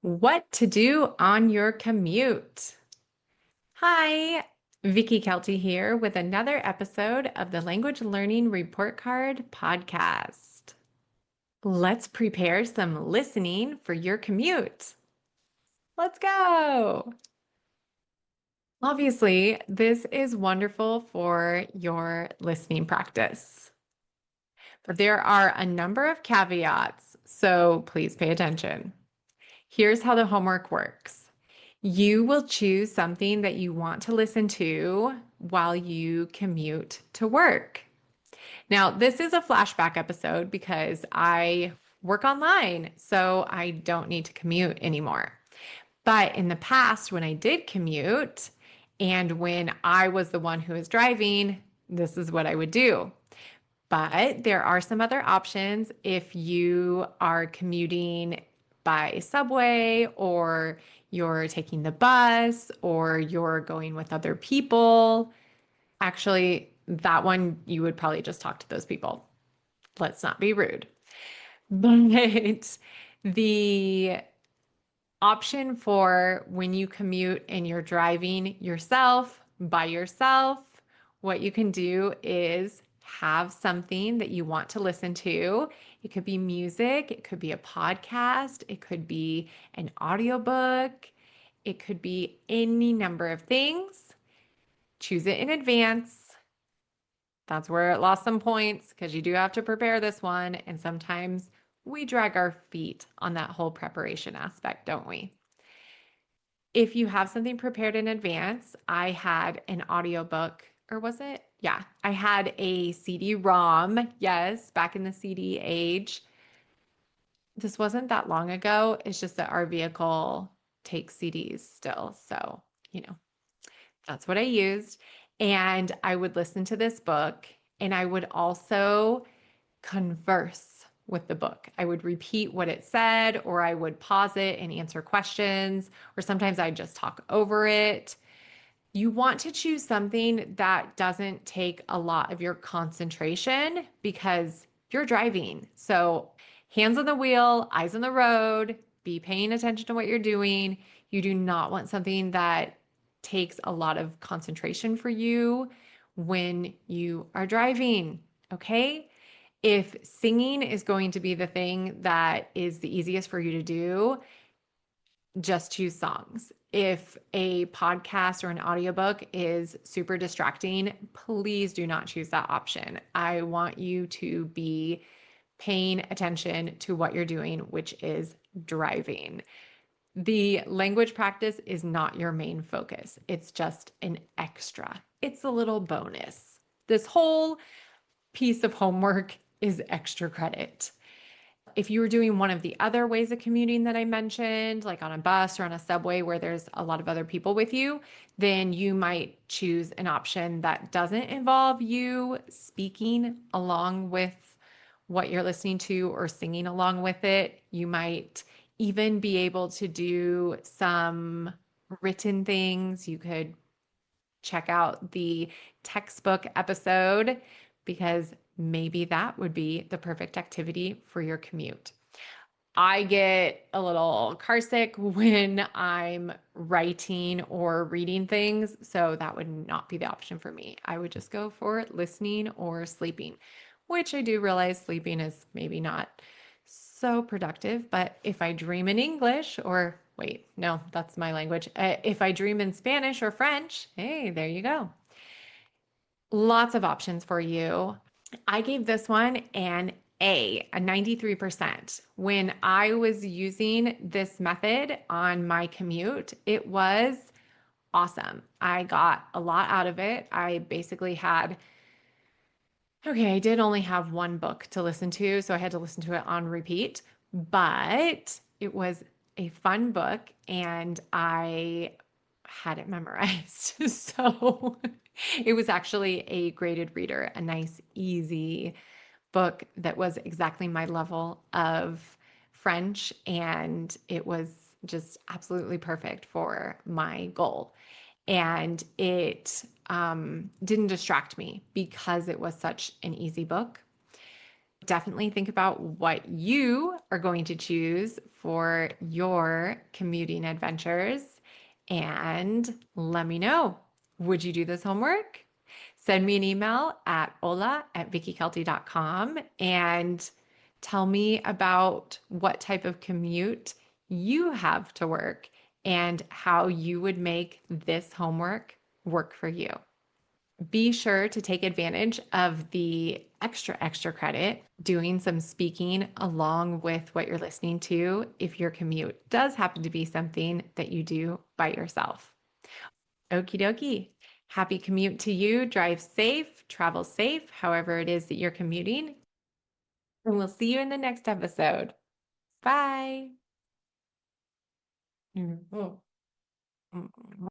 What to do on your commute. Hi, Vicky Kelty here with another episode of the Language Learning Report Card podcast. Let's prepare some listening for your commute. Let's go. Obviously, this is wonderful for your listening practice, but there are a number of caveats, so please pay attention. Here's how the homework works. You will choose something that you want to listen to while you commute to work. Now, this is a flashback episode because I work online, so I don't need to commute anymore. But in the past, when I did commute and when I was the one who was driving, this is what I would do. But there are some other options if you are commuting by subway or you're taking the bus or you're going with other people. Actually, that one you would probably just talk to those people. Let's not be rude. But the option for when you commute and you're driving yourself by yourself, what you can do is have something that you want to listen to. It could be music, it could be a podcast, it could be an audiobook, it could be any number of things. Choose it in advance. That's where it lost some points because you do have to prepare this one. And sometimes we drag our feet on that whole preparation aspect, don't we? If you have something prepared in advance, I had an audiobook, or was it? Yeah, I had a CD-ROM. Yes, back in the CD age. This wasn't that long ago. It's just that our vehicle takes CDs still. So, you know, that's what I used. And I would listen to this book and I would also converse with the book. I would repeat what it said, or I would pause it and answer questions, or sometimes I'd just talk over it. You want to choose something that doesn't take a lot of your concentration because you're driving. So, hands on the wheel, eyes on the road, be paying attention to what you're doing. You do not want something that takes a lot of concentration for you when you are driving. Okay. If singing is going to be the thing that is the easiest for you to do, just choose songs. If a podcast or an audiobook is super distracting, please do not choose that option. I want you to be paying attention to what you're doing, which is driving. The language practice is not your main focus. It's just an extra. It's a little bonus. This whole piece of homework is extra credit. If you were doing one of the other ways of commuting that I mentioned, like on a bus or on a subway where there's a lot of other people with you, then you might choose an option that doesn't involve you speaking along with what you're listening to or singing along with it. You might even be able to do some written things. You could check out the textbook episode because maybe that would be the perfect activity for your commute. I get a little carsick when I'm writing or reading things, so that would not be the option for me. I would just go for listening or sleeping, which I do realize sleeping is maybe not so productive, but if I dream in English or wait, no, that's my language. If I dream in Spanish or French, hey, there you go. Lots of options for you. I gave this one an a 93%. When I was using this method on my commute, it was awesome. I got a lot out of it. I basically had, okay, I did only have one book to listen to, so I had to listen to it on repeat, but it was a fun book and I had it memorized. So it was actually a graded reader, a nice, easy book that was exactly my level of French. And it was just absolutely perfect for my goal. And it didn't distract me because it was such an easy book. Definitely think about what you are going to choose for your commuting adventures and let me know. Would you do this homework? Send me an email at hola@vickykelty.com and tell me about what type of commute you have to work and how you would make this homework work for you. Be sure to take advantage of the extra credit doing some speaking along with what you're listening to if your commute does happen to be something that you do by yourself. Okie dokie. Happy commute to you. Drive safe, travel safe, however it is that you're commuting. And we'll see you in the next episode. Bye.